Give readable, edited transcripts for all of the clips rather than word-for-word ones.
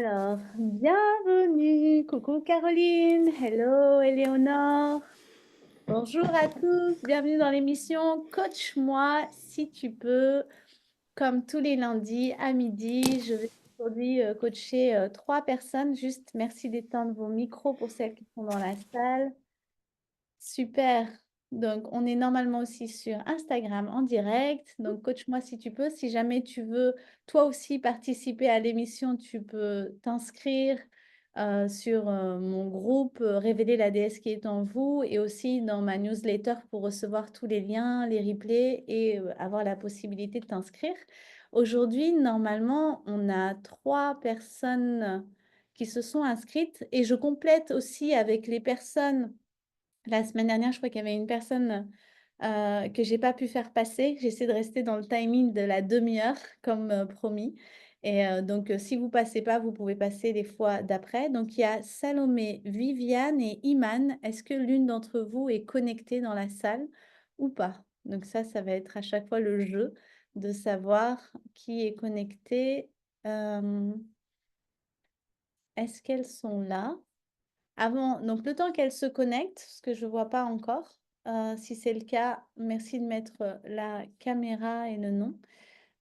Alors, bienvenue. Coucou Caroline. Hello Éléonore. Bonjour à tous. Bienvenue dans l'émission Coach-moi si tu peux. Comme tous les lundis à midi, je vais aujourd'hui coacher 3 personnes. Juste merci d'éteindre vos micros pour celles qui sont dans la salle. Super. Donc, on est normalement aussi sur Instagram en direct. Donc, coach-moi si tu peux. Si jamais tu veux, toi aussi, participer à l'émission, tu peux t'inscrire sur mon groupe Révéler la déesse qui est en vous et aussi dans ma newsletter pour recevoir tous les liens, les replays et avoir la possibilité de t'inscrire. Aujourd'hui, normalement, on a 3 personnes qui se sont inscrites et je complète aussi avec les personnes. La semaine dernière, je crois qu'il y avait une personne que j'ai pas pu faire passer. J'essaie de rester dans le timing de la demi-heure, comme promis. Et donc, si vous passez pas, vous pouvez passer les fois d'après. Donc, il y a Salomé, Viviane et Iman. Est-ce que l'une d'entre vous est connectée dans la salle ou pas? Donc, ça va être à chaque fois le jeu de savoir qui est connecté. Euh, Est-ce qu'elles sont là? Avant, donc le temps qu'elle se connecte, ce que je ne vois pas encore, si c'est le cas, merci de mettre la caméra et le nom.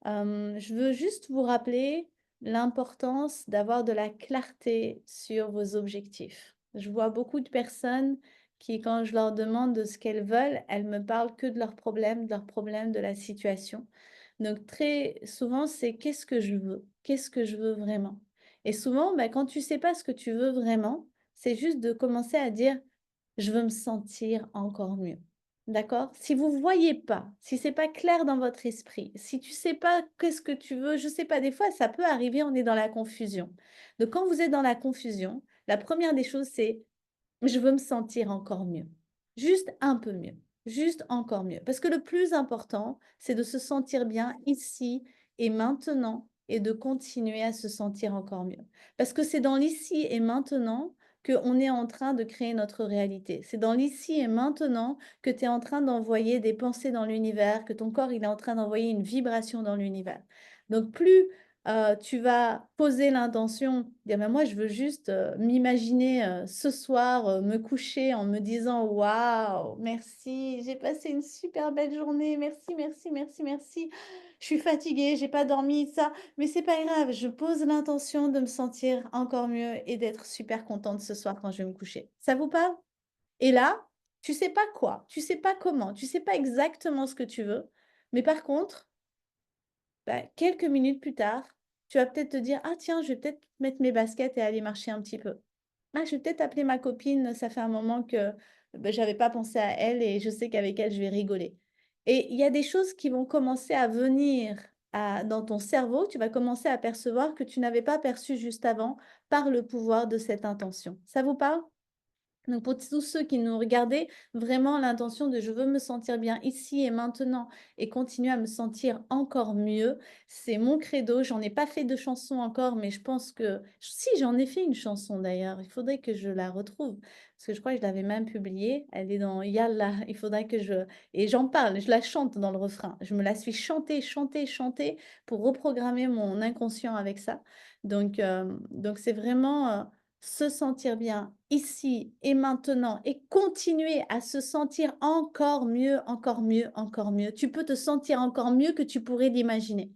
Je veux juste vous rappeler l'importance d'avoir de la clarté sur vos objectifs. Je vois beaucoup de personnes qui, quand je leur demande de ce qu'elles veulent, elles me parlent que de leurs problèmes, de la situation. Donc très souvent, c'est qu'est-ce que je veux? Qu'est-ce que je veux vraiment? Et souvent, bah, quand tu sais pas ce que tu veux vraiment, c'est juste de commencer à dire, je veux me sentir encore mieux. D'accord? Si vous ne voyez pas, si c'est pas clair dans votre esprit, si tu sais pas qu'est-ce que tu veux, je sais pas, des fois, ça peut arriver, on est dans la confusion. Donc, quand vous êtes dans la confusion, la première des choses, c'est je veux me sentir encore mieux. Juste un peu mieux. Juste encore mieux. Parce que le plus important, c'est de se sentir bien ici et maintenant et de continuer à se sentir encore mieux. Parce que c'est dans l'ici et maintenant qu'on est en train de créer notre réalité. C'est dans l'ici et maintenant que tu es en train d'envoyer des pensées dans l'univers, que ton corps il est en train d'envoyer une vibration dans l'univers. Donc plus tu vas poser l'intention, dire ben moi je veux juste m'imaginer ce soir me coucher en me disant waouh, merci, j'ai passé une super belle journée, merci, merci, merci, merci. Je suis fatiguée, j'ai pas dormi, ça, mais c'est pas grave, je pose l'intention de me sentir encore mieux et d'être super contente ce soir quand je vais me coucher. Ça vous parle? Et là, tu sais pas quoi, tu sais pas comment, tu sais pas exactement ce que tu veux, mais par contre, bah, quelques minutes plus tard, tu vas peut-être te dire, ah tiens, je vais peut-être mettre mes baskets et aller marcher un petit peu. Ah, je vais peut-être appeler ma copine, ça fait un moment que bah, je n'avais pas pensé à elle et je sais qu'avec elle, je vais rigoler. Et il y a des choses qui vont commencer à venir dans ton cerveau, tu vas commencer à percevoir que tu n'avais pas perçu juste avant par le pouvoir de cette intention. Ça vous parle? Donc pour tous ceux qui nous regardaient, vraiment l'intention de je veux me sentir bien ici et maintenant et continuer à me sentir encore mieux, c'est mon credo. J'en ai pas fait de chanson encore, mais je pense que si j'en ai fait une chanson d'ailleurs, il faudrait que je la retrouve parce que je crois que je l'avais même publiée. Elle est dans Yalla. Il faudrait que je et j'en parle, je la chante dans le refrain. Je me la suis chantée, chantée, chantée pour reprogrammer mon inconscient avec ça. Donc c'est vraiment se sentir bien ici et maintenant et continuer à se sentir encore mieux, encore mieux, encore mieux. Tu peux te sentir encore mieux que tu pourrais l'imaginer.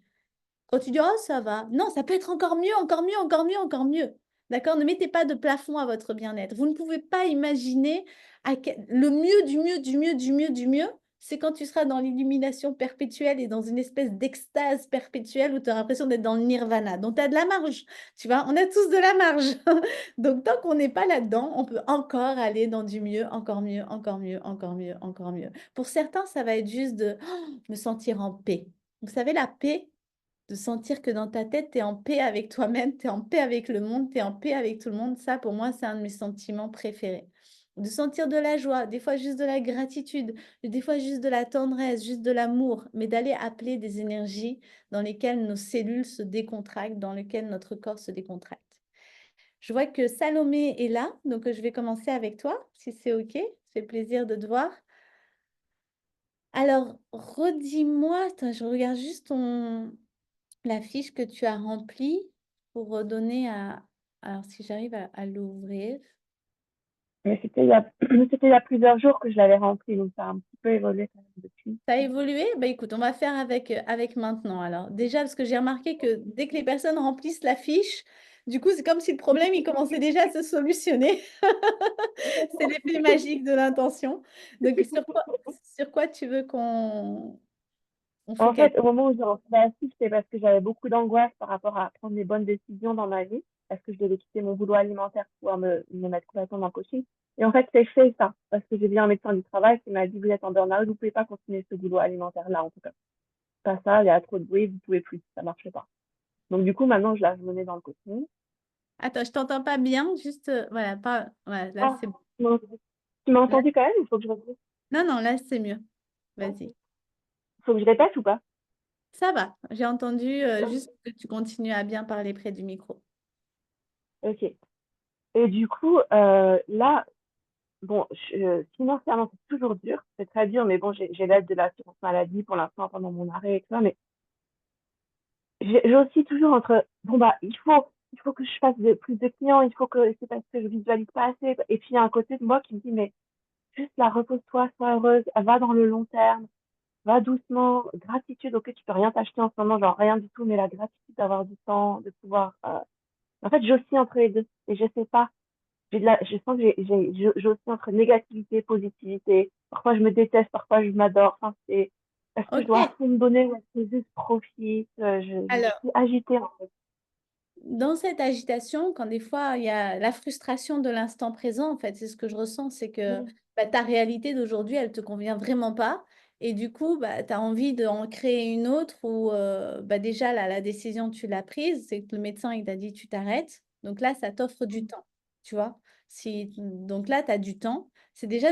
Quand tu dis, oh, ça va. Non, ça peut être encore mieux, encore mieux, encore mieux, encore mieux. D'accord? Ne mettez pas de plafond à votre bien-être. Vous ne pouvez pas imaginer le mieux du mieux, du mieux, du mieux, du mieux. C'est quand tu seras dans l'illumination perpétuelle et dans une espèce d'extase perpétuelle où tu as l'impression d'être dans le nirvana. Donc, tu as de la marge. Tu vois, on a tous de la marge. Donc, tant qu'on n'est pas là-dedans, on peut encore aller dans du mieux, encore mieux, encore mieux, encore mieux, encore mieux. Pour certains, ça va être juste de me sentir en paix. Vous savez, la paix, de sentir que dans ta tête, tu es en paix avec toi-même, tu es en paix avec le monde, tu es en paix avec tout le monde. Ça, pour moi, c'est un de mes sentiments préférés. De sentir de la joie, des fois juste de la gratitude, des fois juste de la tendresse, juste de l'amour, mais d'aller appeler des énergies dans lesquelles nos cellules se décontractent, dans lesquelles notre corps se décontracte. Je vois que Salomé est là, donc je vais commencer avec toi, si c'est OK. Ça fait plaisir de te voir. Alors, redis-moi, attends, je regarde juste la fiche que tu as remplie pour donner à Alors, si j'arrive à l'ouvrir. Mais c'était il y a, c'était il y a plusieurs jours que je l'avais rempli, donc ça a un petit peu évolué quand même depuis. Ça a évolué? Bah écoute, on va faire avec maintenant. Alors, déjà, parce que j'ai remarqué que dès que les personnes remplissent la fiche, du coup, c'est comme si le problème, il commençait déjà à se solutionner. C'est l'effet magique de l'intention. Donc, sur quoi tu veux qu'on on En focalise? fait, au moment où j'ai lancé la suite, c'est parce que j'avais beaucoup d'angoisse par rapport à prendre les bonnes décisions dans ma vie, parce que je devais quitter mon boulot alimentaire pour pouvoir me mettre complètement dans le coaching. Et en fait, c'est fait ça, parce que j'ai vu un médecin du travail qui m'a dit, vous êtes en burn-out, vous pouvez pas continuer ce boulot alimentaire-là, en tout cas. Pas ça, il y a trop de bruit, vous pouvez plus, ça marche pas. Donc, du coup, maintenant, je me mets dans le coaching. Attends, je t'entends pas bien. Juste, voilà, pas. Voilà, là, Ah, c'est bon. tu m'as Là- entendu quand même? Il faut que je redise. Non, non, là, c'est mieux. Vas-y. Faut que je répète ou pas? Ça va. J'ai entendu juste que tu continues à bien parler près du micro. Ok. Et du coup, là, bon, financièrement, c'est toujours dur. C'est très dur, mais bon, j'ai l'aide de l'assurance maladie pour l'instant pendant mon arrêt et tout ça. Mais j'ai aussi toujours entre, bon, bah, il faut que je fasse plus de clients, il faut que c'est parce que je visualise pas assez. Et puis, il y a un côté de moi qui me dit, mais juste là, repose-toi, sois heureuse, va dans le long terme, va doucement, gratitude, ok, tu peux rien t'acheter en ce moment, genre rien du tout, mais la gratitude d'avoir du temps, de pouvoir, en fait, j'oscille entre les deux et je sais pas. Je sens que j'oscille entre négativité, positivité. Parfois, je me déteste, parfois, je m'adore. Enfin, est-ce que je dois à Ok. fond me donner ou est-ce que juste profite? Je Alors, suis agitée, en fait. dans cette agitation, quand des fois il y a la frustration de l'instant présent, en fait, c'est ce que je ressens, c'est que Mm. bah, ta réalité d'aujourd'hui, elle te convient vraiment pas. Et du coup, bah, tu as envie d'en créer une autre où bah, déjà la décision, tu l'as prise, c'est que le médecin, il t'a dit tu t'arrêtes. Donc là, ça t'offre du temps, tu vois. Donc là, tu as du temps. C'est déjà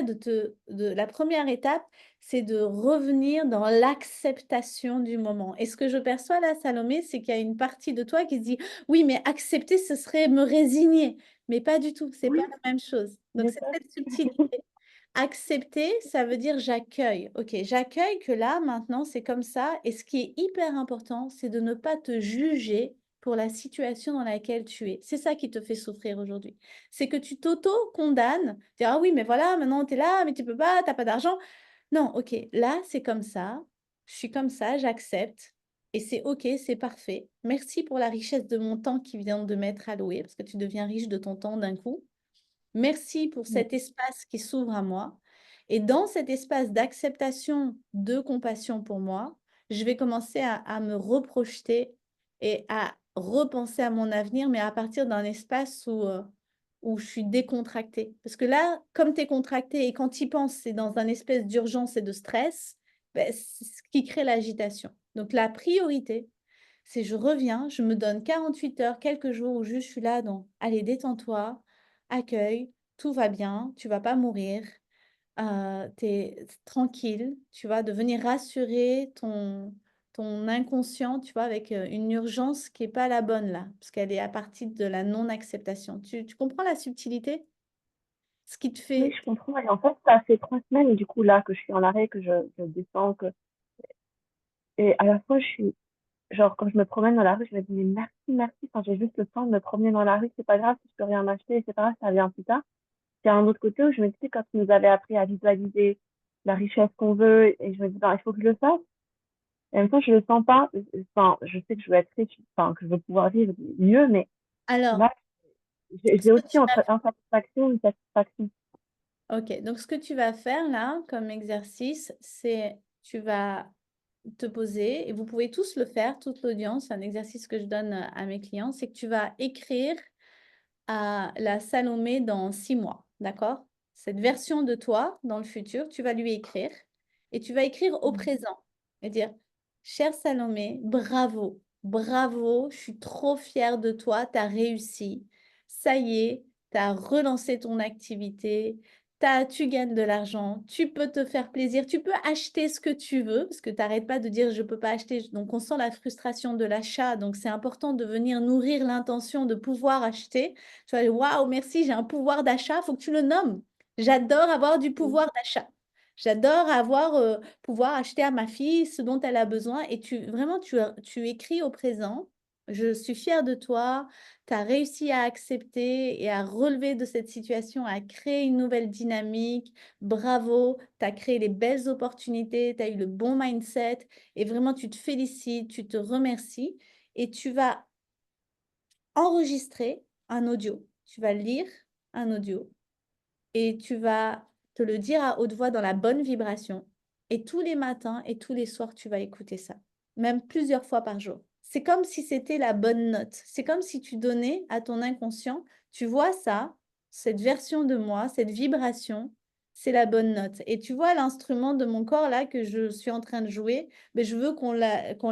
la première étape, c'est de revenir dans l'acceptation du moment. Et ce que je perçois là, Salomé, c'est qu'il y a une partie de toi qui se dit oui, mais accepter, ce serait me résigner. Mais pas du tout, c'est pas Oui, la même chose. je Donc, c'est sais. cette subtilité. Accepter, ça veut dire j'accueille. Ok, j'accueille que là, maintenant, c'est comme ça. Et ce qui est hyper important, c'est de ne pas te juger pour la situation dans laquelle tu es. C'est ça qui te fait souffrir aujourd'hui. C'est que tu t'auto-condamnes. Dire, ah oui, mais voilà, maintenant tu es là, mais tu peux pas, tu n'as pas d'argent. Non, ok, là, c'est comme ça. Je suis comme ça, j'accepte. Et c'est ok, c'est parfait. Merci pour la richesse de mon temps qui vient de m'être alloué, parce que tu deviens riche de ton temps d'un coup. Merci pour Mm. cet espace qui s'ouvre à moi. Et dans cet espace d'acceptation, de compassion pour moi, je vais commencer à me reprojeter et à repenser à mon avenir, mais à partir d'un espace où je suis décontractée. Parce que là, comme tu es contractée et quand tu y penses, c'est dans un espèce d'urgence et de stress, ben, c'est ce qui crée l'agitation. Donc la priorité, c'est je reviens, je me donne 48 heures, quelques jours où juste je suis là, donc allez, détends-toi, accueille, tout va bien, tu vas pas mourir, tu es tranquille, tu vas devenir rassurer ton inconscient, tu vois, avec une urgence qui n'est pas la bonne là, parce qu'elle est à partir de la non-acceptation. Tu comprends la subtilité? Ce qui te Oui, fait... je comprends. Et en fait, ça fait 3 semaines, du coup, là, que je suis en arrêt, que je descends, et à la fois, je suis, genre, quand je me promène dans la rue, je me dis, mais merci, merci. Quand j'ai juste le temps de me promener dans la rue, c'est pas grave si je peux rien m'acheter, c'est pas grave, ça vient plus tard. Il y a un autre côté où je me disais, quand tu nous avais appris à visualiser la richesse qu'on veut, et je me dis, ben, il faut que je le fasse. Et en même temps, je le sens pas. Enfin, je sais que je veux être riche, enfin, que je veux pouvoir vivre mieux, mais Alors, là, ce j'ai que aussi tu entre insatisfaction et une satisfaction. Ok, donc ce que tu vas faire là comme exercice, c'est tu vas te poser, et vous pouvez tous le faire, toute l'audience, c'est un exercice que je donne à mes clients, c'est que tu vas écrire à la Salomé dans 6 mois, d'accord? Cette version de toi dans le futur, tu vas lui écrire et tu vas écrire au présent et dire, chère Salomé, bravo, bravo, je suis trop fière de toi, tu as réussi, ça y est, tu as relancé ton activité, tu gagnes de l'argent, tu peux te faire plaisir, tu peux acheter ce que tu veux, parce que tu n'arrêtes pas de dire je ne peux pas acheter. Donc, on sent la frustration de l'achat. Donc, c'est important de venir nourrir l'intention de pouvoir acheter. Tu vas dire, waouh, merci, j'ai un pouvoir d'achat, il faut que tu le nommes. J'adore avoir du Mm. pouvoir d'achat. J'adore avoir pouvoir acheter à ma fille ce dont elle a besoin. Et vraiment, tu écris au présent Je suis fière de toi. Tu as réussi à accepter et à relever de cette situation, à créer une nouvelle dynamique. Bravo, tu as créé les belles opportunités, tu as eu le bon mindset et vraiment tu te félicites, tu te remercies et tu vas enregistrer un audio. Tu vas lire un audio et tu vas te le dire à haute voix dans la bonne vibration. Et tous les matins et tous les soirs, tu vas écouter ça, même plusieurs fois par jour. C'est comme si c'était la bonne note. C'est comme si tu donnais à ton inconscient, tu vois ça, cette version de moi, cette vibration, c'est la bonne note. Et tu vois l'instrument de mon corps là que je suis en train de jouer, mais je veux qu'on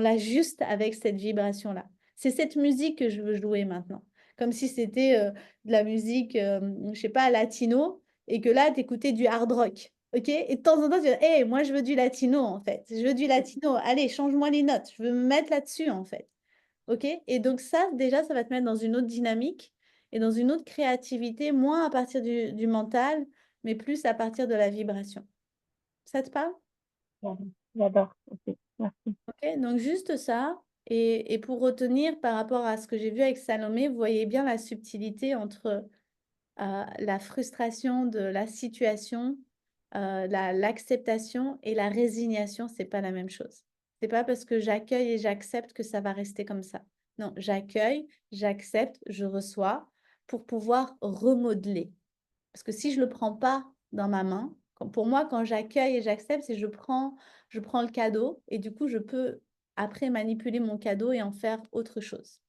l'ajuste avec cette vibration-là. C'est cette musique que je veux jouer maintenant. Comme si c'était de la musique, je sais pas, latino, et que là, tu écoutais du hard rock. OK? Et de temps en temps, tu dis, hey, moi, je veux du latino, en fait. Je veux du latino. Allez, change-moi les notes. Je veux me mettre là-dessus, en fait. OK? Et donc, ça, déjà, ça va te mettre dans une autre dynamique et dans une autre créativité, moins à partir du mental, mais plus à partir de la vibration. Ça te parle? J'adore. Ok, merci. OK? Donc, juste ça. Et pour retenir par rapport à ce que j'ai vu avec Salomé, vous voyez bien la subtilité entre la frustration de la situation, l'acceptation et la résignation, c'est pas la même chose. C'est pas parce que j'accueille et j'accepte que ça va rester comme ça. Non, j'accueille, j'accepte, je reçois pour pouvoir remodeler. Parce que si je le prends pas dans ma main, pour moi, quand j'accueille et j'accepte, c'est je prends le cadeau et du coup, je peux après manipuler mon cadeau et en faire autre chose.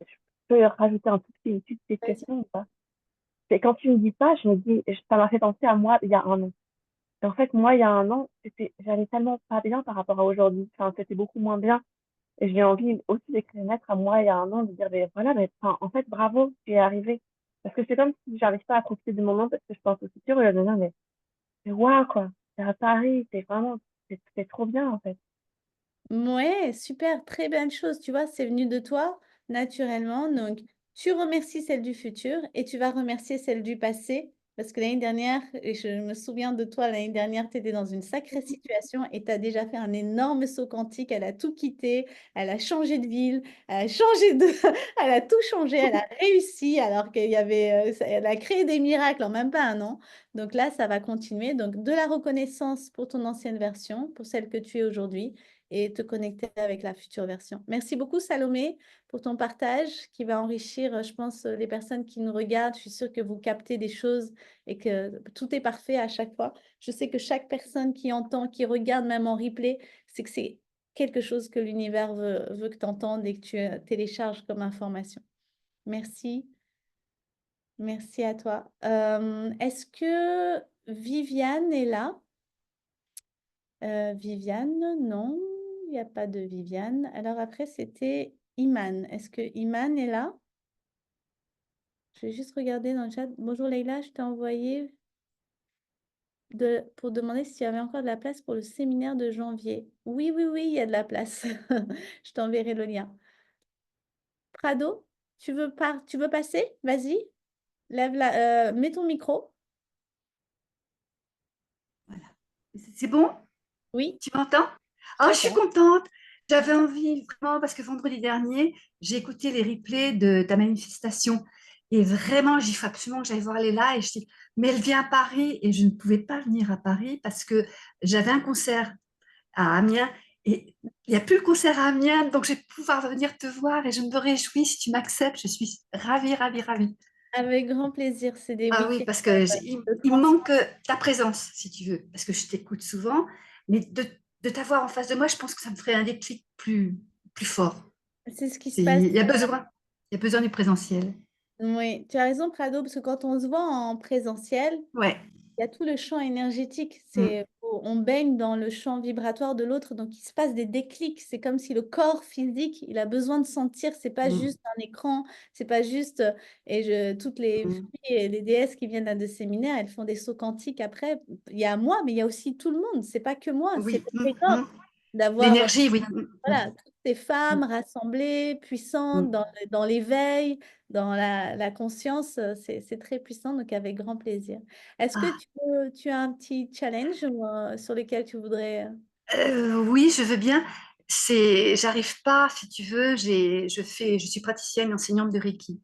Je peux rajouter une petite Vas-y. question ou pas? C'est quand tu me dis pas, je me dis, ça m'a fait penser à moi il y a un an. Et en fait, moi, il y a un an, j'allais tellement pas bien par rapport à aujourd'hui. Enfin, c'était beaucoup moins bien. Et j'ai envie aussi d'écrire une lettre à moi il y a un an, de dire, ben voilà, mais enfin, en fait, bravo, tu es arrivé. Parce que c'est comme si j'arrive pas à profiter du moment parce que je pense au futur et non, mais waouh, quoi. C'est à Paris, c'est trop bien, en fait. Ouais, super, très belle chose. Tu vois, c'est venu de toi naturellement. Donc, tu remercies celle du futur et tu vas remercier celle du passé. Parce que l'année dernière, et je me souviens de toi, l'année dernière, tu étais dans une sacrée situation et tu as déjà fait un énorme saut quantique. Elle a tout quitté, elle a changé de ville, elle a changé de... elle a tout changé, elle a réussi alors qu'il y avait... elle a créé des miracles en même pas un an. Donc là, ça va continuer. Donc, de la reconnaissance pour ton ancienne version, pour celle que tu es aujourd'hui et te connecter avec la future version. Merci beaucoup, Salomé, pour ton partage qui va enrichir, je pense, les personnes qui nous regardent. Je suis sûre que vous captez des choses et que tout est parfait à chaque fois. Je sais que chaque personne qui entend, qui regarde même en replay, c'est que c'est quelque chose que l'univers veut que tu entendes et que tu télécharges comme information. Merci. Merci à toi. Est-ce que Viviane est là? Viviane, non, il n'y a pas de Viviane. Alors après, c'était Iman. Est-ce que Iman est là? Je vais juste regarder dans le chat. Bonjour Leïla, je t'ai envoyé pour demander s'il y avait encore de la place pour le séminaire de janvier. Oui, oui, oui, il y a de la place. Je t'enverrai le lien. Prado, tu veux passer? Vas-y, mets ton micro. Voilà. C'est bon? Oui, Tu m'entends? Oh, je très suis bien. contente. J'avais envie vraiment parce que vendredi dernier, j'ai écouté les replays de ta manifestation et vraiment, j'ai fait absolument que j'aille voir Léla et je dis, mais elle vient à Paris et je ne pouvais pas venir à Paris parce que j'avais un concert à Amiens et il n'y a plus le concert à Amiens, donc je vais pouvoir venir te voir et je me réjouis si tu m'acceptes. Je suis ravie, ravie, ravie. Avec grand plaisir. C'est des Ah oui, week-ends parce que de il me transfert. manque ta présence, si tu veux, parce que je t'écoute souvent, mais de t'avoir en face de moi, je pense que ça me ferait un déclic plus fort. C'est ce qui se passe. Il y a besoin du présentiel. Oui, tu as raison, Prado, parce que quand on se voit en présentiel, Ouais. il y a tout le champ énergétique. Mm, On baigne dans le champ vibratoire de l'autre, donc il se passe des déclics. C'est comme si le corps physique, il a besoin de sentir. C'est pas mm, juste un écran, c'est pas juste. Toutes les filles mm. et les déesses qui viennent à des séminaires, elles font des sauts quantiques après. Il y a moi, mais il y a aussi tout le monde. C'est pas que moi. C'est Oui. énorme d'avoir L'énergie, oui. Mm. voilà, toutes ces Mm. femmes rassemblées, puissantes Mm. dans l'éveil, dans la conscience, c'est très puissant, donc avec grand plaisir. Est-ce que Ah. tu as un petit challenge sur lequel tu voudrais... Oui, je veux bien. j'arrive pas, si tu veux, je suis praticienne, enseignante de Reiki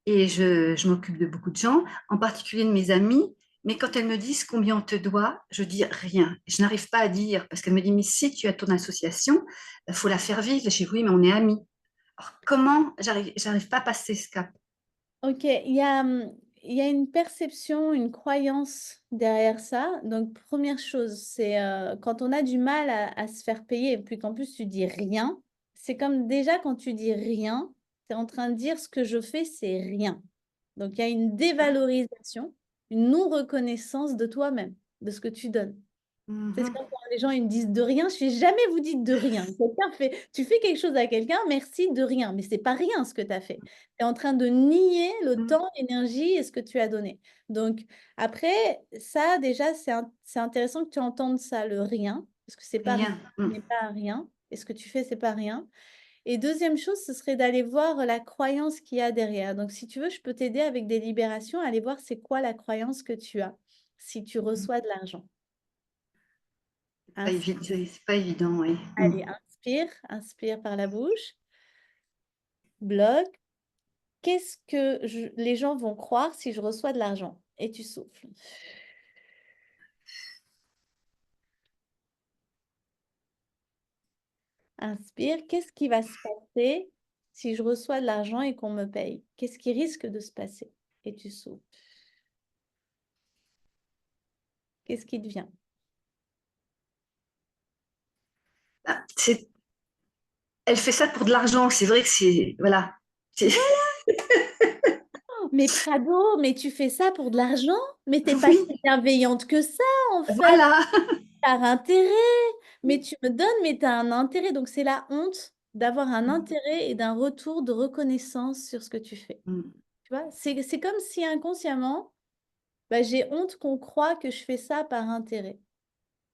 et je m'occupe de beaucoup de gens, en particulier de mes amis. Mais quand elles me disent combien on te doit, je dis rien. Je n'arrive pas à dire parce qu'elle me dit, mais si tu as ton association, il faut la faire vivre. Je dis, oui, mais on est amis. Alors, comment j'arrive pas à passer ce cap? Ok, il y a une perception, une croyance derrière ça. Donc, première chose, c'est quand on a du mal à se faire payer et puis qu'en plus tu dis rien, c'est comme déjà quand tu dis rien, tu es en train de dire ce que je fais, c'est rien. Donc, il y a une dévalorisation, une non-reconnaissance de toi-même, de ce que tu donnes. C'est Mhm, comme quand les gens ils me disent de rien, je fais jamais vous dites de rien. Tu fais quelque chose à quelqu'un, merci de rien, mais c'est pas rien ce que tu as fait. Tu es en train de nier le mhm. temps, l'énergie et ce que tu as donné. Donc après, ça déjà, c'est intéressant que tu entendes ça, le rien, parce que c'est pas rien, Rien. ce n'est pas rien, et ce que tu fais, c'est pas rien. Et deuxième chose, ce serait d'aller voir la croyance qu'il y a derrière. Donc si tu veux, je peux t'aider avec des libérations, aller voir c'est quoi la croyance que tu as si tu reçois de l'argent. C'est pas évident, oui. Allez, inspire, inspire par la bouche, bloque. Qu'est-ce que les gens vont croire si je reçois de l'argent? Et tu souffles. Inspire. Qu'est-ce qui va se passer si je reçois de l'argent et qu'on me paye? Qu'est-ce qui risque de se passer? Et tu souffles. Qu'est-ce qui devient? Ah, elle fait ça pour de l'argent, c'est vrai que c'est... Voilà. Voilà. Mais Prado, mais tu fais ça pour de l'argent? Mais t'es pas si Oui, bienveillante que ça, en fait. voilà. Par intérêt. Mais tu me donnes, mais tu as un intérêt. Donc, c'est la honte d'avoir un intérêt et d'un retour de reconnaissance sur ce que tu fais. Tu vois, c'est comme si inconsciemment, bah, j'ai honte qu'on croit que je fais ça par intérêt.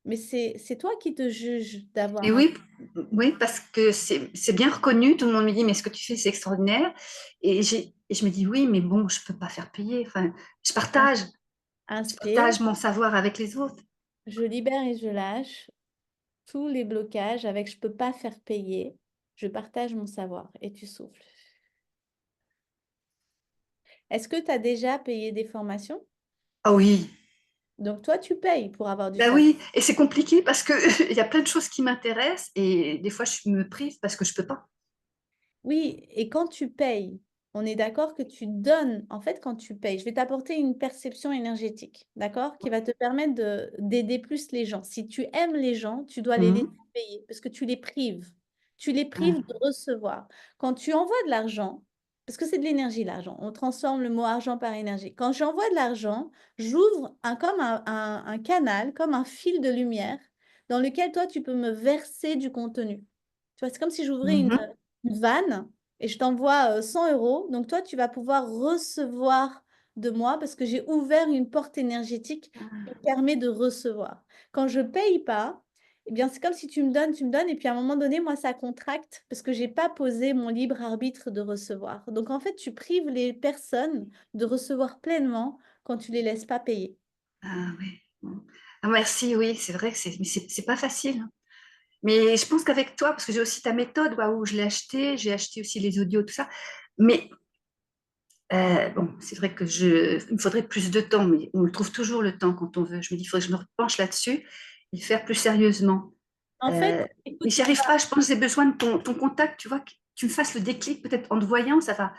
Mais c'est toi qui te juges Et d'avoir un... oui, oui, parce que c'est bien reconnu. Tout le monde me dit, mais ce que tu fais, c'est extraordinaire. Et je me dis, oui, mais bon, je peux pas faire payer. Enfin, je un- partage, je Inspire, partage mon savoir avec les autres. je libère et je lâche tous les blocages avec je peux pas faire payer. Je partage mon savoir et tu souffles. Est-ce que tu as déjà payé des formations? Ah oui, Donc, toi, tu payes pour avoir du ben savoir. oui. Et c'est compliqué parce que il y a plein de choses qui m'intéressent et des fois, je me prive parce que je peux pas. Oui, et quand tu payes, on est d'accord que tu donnes, en fait, quand tu payes, je vais t'apporter une perception énergétique, d'accord, qui va te permettre d'aider plus les gens. Si tu aimes les gens, tu dois les laisser Mhm. payer parce que tu les prives. Tu les prives Ah, de recevoir. Quand tu envoies de l'argent, parce que c'est de l'énergie, l'argent, on transforme le mot argent par énergie. Quand j'envoie de l'argent, j'ouvre comme un canal, comme un fil de lumière dans lequel toi, tu peux me verser du contenu. Tu vois, c'est comme si j'ouvrais mhm. une vanne et je t'envoie 100 euros. Donc toi, tu vas pouvoir recevoir de moi parce que j'ai ouvert une porte énergétique qui permet de recevoir. Quand je paye pas, eh bien, c'est comme si tu me donnes, et puis à un moment donné, moi, ça contracte parce que j'ai pas posé mon libre arbitre de recevoir. Donc en fait, tu prives les personnes de recevoir pleinement quand tu les laisses pas payer. Ah, oui. Bon. Ah, merci, oui, c'est vrai que c'est pas facile, hein. Mais je pense qu'avec toi, parce que j'ai aussi ta méthode, waouh, je l'ai acheté, j'ai acheté aussi les audios, tout ça. Mais bon, c'est vrai que il me faudrait plus de temps, mais on trouve toujours le temps quand on veut. Je me dis, il faudrait que je me repenche là-dessus et le faire plus sérieusement. En fait, Euh, mais écoute, j'y arrive pas, je pense que j'ai besoin de ton contact, tu vois, que tu me fasses le déclic, peut-être en te voyant, ça va.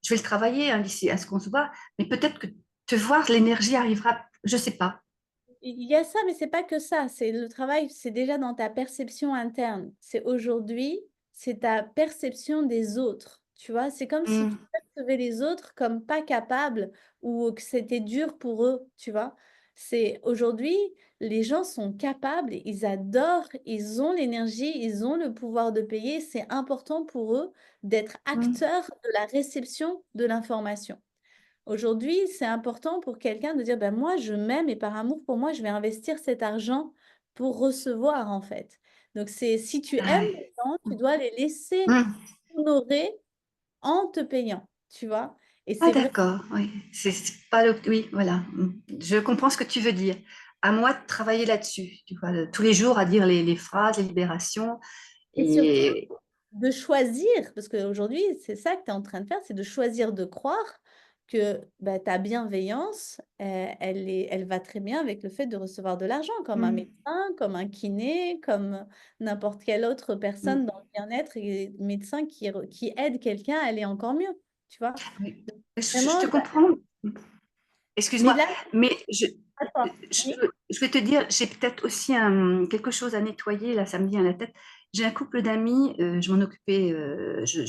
Je vais le travailler hein, d'ici à ce qu'on se voit, mais peut-être que te voir, l'énergie arrivera, je sais pas. il y a ça, mais c'est pas que ça. C'est le travail, c'est déjà dans ta perception interne. C'est aujourd'hui, c'est ta perception des autres. Tu vois, c'est comme si tu Hmm. percevais les autres comme pas capables ou que c'était dur pour eux. Tu vois, c'est aujourd'hui, les gens sont capables, ils adorent, ils ont l'énergie, ils ont le pouvoir de payer. C'est important pour eux d'être Hmm. acteurs de la réception de l'information. Aujourd'hui, c'est important pour quelqu'un de dire, ben moi, je m'aime et par amour pour moi, je vais investir cet argent pour recevoir, en fait. Donc, c'est si tu aimes Ah, les gens, tu dois les laisser hmm. honorer en te payant, tu vois. Et Ah, c'est vrai. d'accord, oui. C'est pas oui, voilà. Je comprends ce que tu veux dire. À moi de travailler là-dessus, tu vois, tous les jours à dire les phrases, les libérations. Et surtout, Et de choisir, parce qu'aujourd'hui, c'est ça que tu es en train de faire, c'est de choisir de croire que bah, ta bienveillance, elle va très bien avec le fait de recevoir de l'argent, comme un mm, médecin, comme un kiné, comme n'importe quelle autre mm, personne dans le bien-être et médecin qui aide quelqu'un à aller encore mieux, tu vois. oui. Donc, Je vraiment, te comprends. mais Excuse-moi, là, mais attends, je, oui, je vais te dire, j'ai peut-être aussi quelque chose à nettoyer, là, ça me vient à la tête. J'ai un couple d'amis, je m'en occupais, je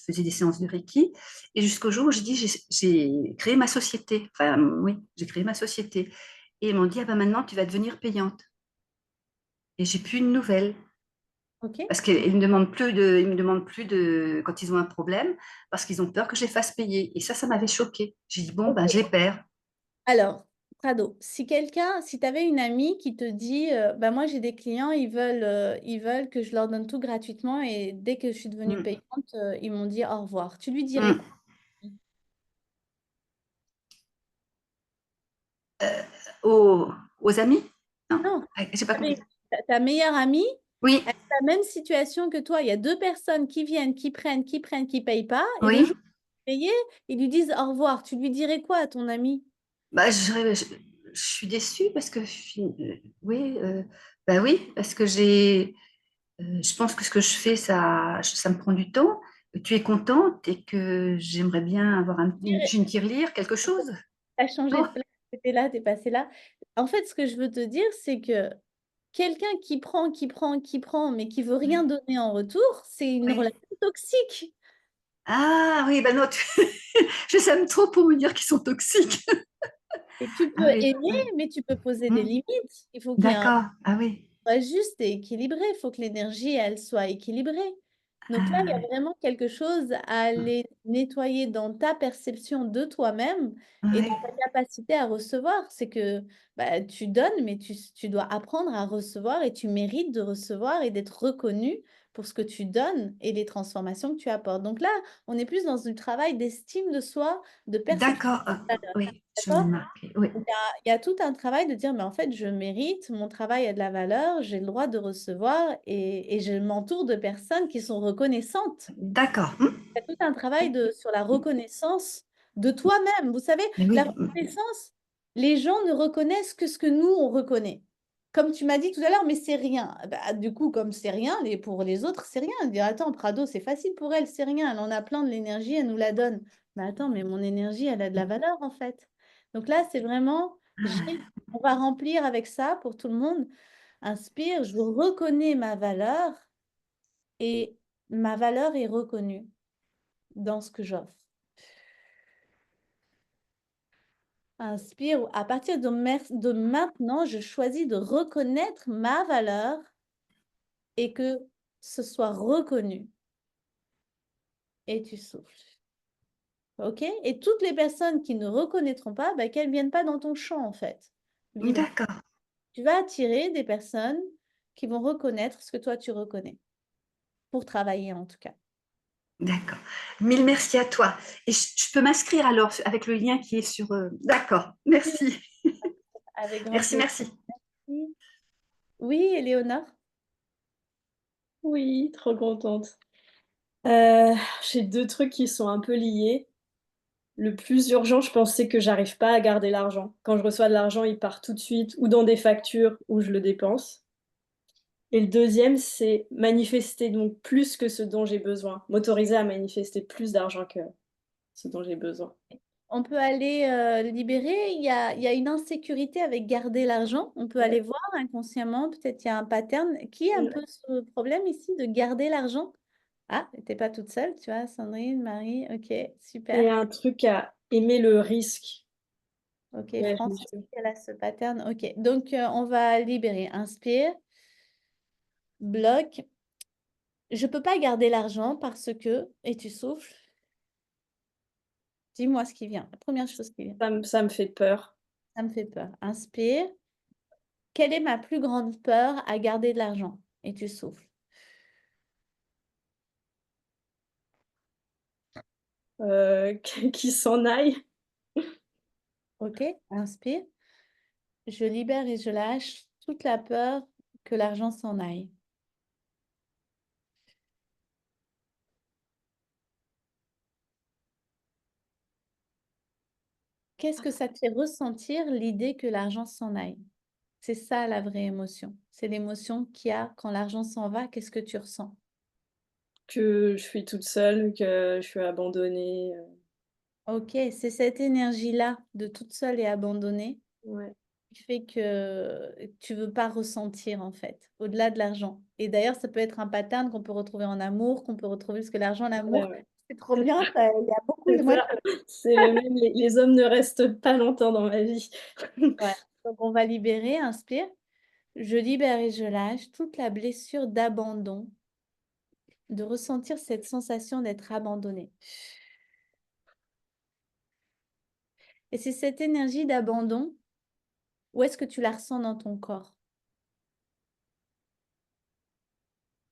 faisais des séances de Reiki, et jusqu'au jour où j'ai dit, j'ai créé ma société. Enfin, oui, j'ai créé ma société. Et ils m'ont dit, ah ben maintenant, tu vas devenir payante. Et j'ai plus une nouvelle. ok. Parce qu'ils me demandent plus de, quand ils ont un problème, parce qu'ils ont peur que je les fasse payer. Et ça m'avait choqué. J'ai dit, bon, ben, je les Ok. perds. Alors, Prado, si tu avais une amie qui te dit, bah moi j'ai des clients, ils veulent que je leur donne tout gratuitement et dès que je suis devenue Mm, payante, ils m'ont dit au revoir. Tu lui dirais quoi? mm. Aux, aux amis? Non, Non, j'ai pas compris. ta meilleure amie, Oui, elle a la même situation que toi. Il y a deux personnes qui viennent, qui payent pas, et le oui. jour où ils payent, ils lui disent au revoir. Tu lui dirais quoi à ton amie? Bah, je suis déçue parce que oui, bah oui, parce que je pense que ce que je fais, ça me prend du temps. Tu es contente et que j'aimerais bien avoir une tirelire, quelque chose. Tu as changé Non? de place, tu étais là, tu es passé là. En fait, ce que je veux te dire, c'est que quelqu'un qui prend, mais qui veut rien Oui, donner en retour, c'est une oui. relation toxique. Ah oui, ben non, je les aime trop pour me dire qu'ils sont toxiques. Et tu Ah peux oui, aimer, oui. mais tu peux poser des Hmm, limites. Il faut qu'il y ait un d'accord, ah oui. soit juste et équilibré. Il faut que l'énergie, elle soit équilibrée. Donc là, il y Ah, a vraiment quelque chose à aller nettoyer dans ta perception de toi-même et oui. dans ta capacité à recevoir. C'est que bah, tu donnes, mais tu dois apprendre à recevoir et tu mérites de recevoir et d'être reconnu pour ce que tu donnes et les transformations que tu apportes. Donc là, on est plus dans un travail d'estime de soi, de perception D'accord, de valeur. oui, je vais D'accord? le marquer. Oui, Il y a tout un travail de dire, mais en fait, je mérite, mon travail a de la valeur, j'ai le droit de recevoir et je m'entoure de personnes qui sont reconnaissantes. d'accord. Il y a tout un travail sur la reconnaissance de toi-même. Vous savez, Mais la oui, reconnaissance, les gens ne reconnaissent que ce que nous, on reconnaît. Comme tu m'as dit tout à l'heure, mais c'est rien. Bah, du coup, comme c'est rien, pour les autres, c'est rien. Dire, attends, Prado, c'est facile pour elle, c'est rien. Elle en a plein de l'énergie, elle nous la donne. Mais attends, mais mon énergie, elle a de la valeur, en fait. Donc là, c'est vraiment, on va remplir avec ça pour tout le monde. Inspire, je reconnais ma valeur et ma valeur est reconnue dans ce que j'offre. Inspire, à partir de maintenant, je choisis de reconnaître ma valeur et que ce soit reconnu. Et tu souffles. OK? Et toutes les personnes qui ne reconnaîtront pas, bah, qu'elles ne viennent pas dans ton champ, en fait. Vibra. d'accord, Tu vas attirer des personnes qui vont reconnaître ce que toi, tu reconnais. Pour travailler, en tout cas. d'accord. Mille merci à toi. Et je peux m'inscrire alors avec le lien qui est sur. D'accord, Oui, merci. avec grand Merci, plaisir. merci. Oui, Éléonore? Oui, trop contente. J'ai deux trucs qui sont un peu liés. Le plus urgent, je pense, c'est que j'arrive pas à garder l'argent. Quand je reçois de l'argent, il part tout de suite ou dans des factures ou je le dépense. Et le deuxième, c'est manifester donc plus que ce dont j'ai besoin. M'autoriser à manifester plus d'argent que ce dont j'ai besoin. On peut aller libérer. Il y a une insécurité avec garder l'argent. On peut aller Ouais. voir inconsciemment. Peut-être il y a un pattern. Qui a un Mmh. peu ce problème ici de garder l'argent? Ah, t'es pas toute seule, tu vois, Sandrine, Marie. Ok, super. Et un truc à aimer le risque. Ok, Ouais, je me France suis aussi, elle a ce pattern. Ok, donc on va libérer. Inspire, bloc. Je peux pas garder l'argent parce que, et tu souffles. Dis-moi ce qui vient. La première chose qui vient. ça me fait peur. Ça me fait peur. Inspire. Quelle est ma plus grande peur à garder de l'argent? Et tu souffles. Qu'il s'en aille. Ok, inspire. Je libère et je lâche toute la peur que l'argent s'en aille. Qu'est-ce que ça te fait ressentir l'idée que l'argent s'en aille? C'est ça la vraie émotion. C'est l'émotion qu'il y a quand l'argent s'en va, qu'est-ce que tu ressens? Que je suis toute seule, que je suis abandonnée, OK, c'est cette énergie-là de toute seule et abandonnée ouais. qui fait que tu veux pas ressentir en fait, au-delà de l'argent. Et d'ailleurs, ça peut être un pattern qu'on peut retrouver en amour, qu'on peut retrouver parce que l'argent, Ouais, l'amour, ouais. c'est trop bien, ça il y a beaucoup C'est moi ça, c'est le même, les hommes ne restent pas longtemps dans ma vie. ouais, donc on va libérer, inspire. Je libère et je lâche toute la blessure d'abandon, de ressentir cette sensation d'être abandonné. Et c'est cette énergie d'abandon, où est-ce que tu la ressens dans ton corps?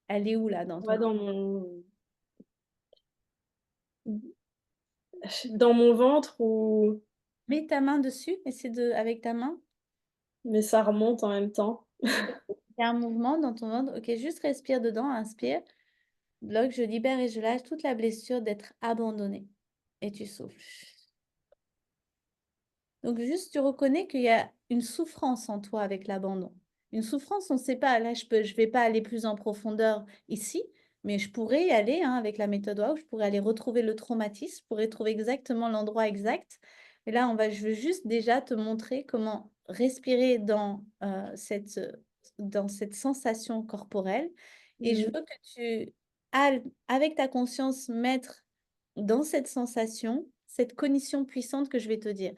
Elle est où là dans Moi, ton corps? dans mon ventre ou Mets ta main dessus, essaie de avec ta main. mais ça remonte en même temps. Il y a un mouvement dans ton ventre. OK, juste respire dedans, inspire. Bloque, je libère et je lâche toute la blessure d'être abandonné. Et tu souffles. Donc juste, tu reconnais qu'il y a une souffrance en toi avec l'abandon. Une souffrance, on ne sait pas. Là, je vais pas aller plus en profondeur ici, mais je pourrais y aller hein, avec la méthode WOW. Je pourrais aller retrouver le traumatisme, je pourrais trouver exactement l'endroit exact. Et là, je veux juste déjà te montrer comment respirer dans cette sensation corporelle. Et je Mmh. veux que tu ailles, avec ta conscience, mettre dans cette sensation, cette cognition puissante que je vais te dire.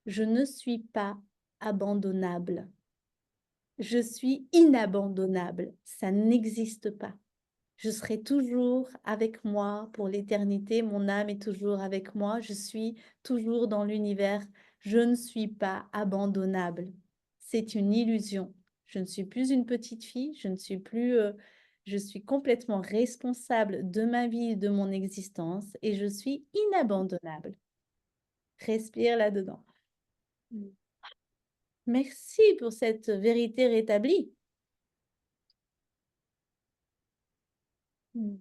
Je ne suis pas abandonnable. Je suis inabandonnable. Ça n'existe pas. Je serai toujours avec moi pour l'éternité. Mon âme est toujours avec moi. Je suis toujours dans l'univers. Je ne suis pas abandonnable. C'est une illusion. Je ne suis plus une petite fille. Je suis complètement responsable de ma vie, de mon existence et je suis inabandonnable. Respire là-dedans. Mmh. Merci pour cette vérité rétablie. Mmh.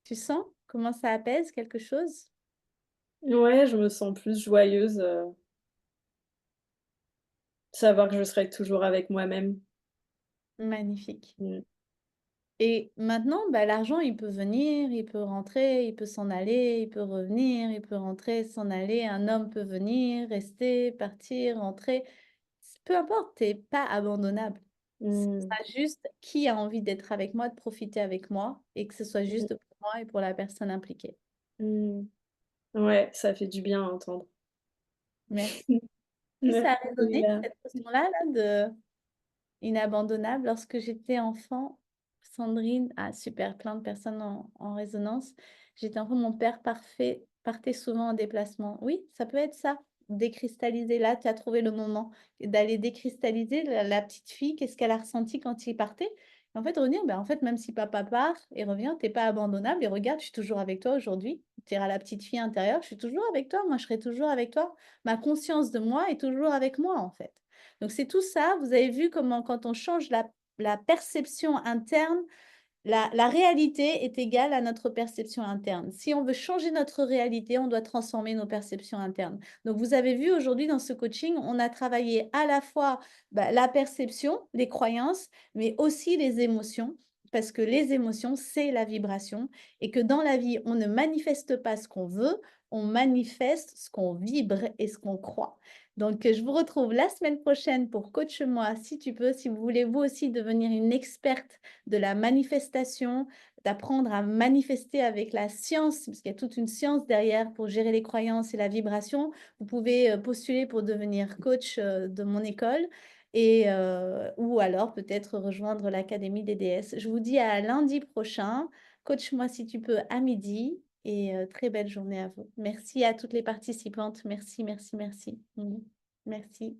Tu sens comment ça apaise quelque chose? Ouais, je me sens plus joyeuse, savoir que je serai toujours avec moi-même. Magnifique. Mmh. Et maintenant, bah, l'argent, il peut venir, il peut rentrer, il peut s'en aller, il peut revenir, il peut rentrer, s'en aller. Un homme peut venir, rester, partir, rentrer. Peu importe, tu es pas abandonnable. Ce Mmh. sera juste qui a envie d'être avec moi, de profiter avec moi et que ce soit Mmh. juste pour moi et pour la personne impliquée. Mmh. Ouais, ça fait du bien à entendre. Merci. Qui ça a Merci, résonné, Léa. cette notion-là, là, de inabandonnable. Lorsque j'étais enfant, Sandrine, ah super, plein de personnes en résonance. J'étais enfant, mon père partait souvent en déplacement. Oui, ça peut être ça, décristalliser. Là, tu as trouvé le moment d'aller décristalliser la petite fille, qu'est-ce qu'elle a ressenti quand il partait. En fait, revenir, ben, en fait, même si papa part et revient, t'es pas abandonnable. Et regarde, je suis toujours avec toi aujourd'hui. Tu iras la petite fille intérieure, je suis toujours avec toi. Moi, je serai toujours avec toi. Ma conscience de moi est toujours avec moi, en fait. Donc c'est tout ça, vous avez vu comment quand on change la perception interne, la réalité est égale à notre perception interne. Si on veut changer notre réalité, on doit transformer nos perceptions internes. Donc vous avez vu aujourd'hui dans ce coaching, on a travaillé à la fois la perception, les croyances, mais aussi les émotions. Parce que les émotions, c'est la vibration et que dans la vie, on ne manifeste pas ce qu'on veut, on manifeste ce qu'on vibre et ce qu'on croit. Donc, je vous retrouve la semaine prochaine pour Coach-moi, si tu peux, si vous voulez vous aussi devenir une experte de la manifestation, d'apprendre à manifester avec la science, parce qu'il y a toute une science derrière pour gérer les croyances et la vibration. Vous pouvez postuler pour devenir coach de mon école ou alors peut-être rejoindre l'Académie des déesses. Je vous dis à lundi prochain. Coach-moi si tu peux à midi et très belle journée à vous. Merci à toutes les participantes. Merci, merci, merci. Merci.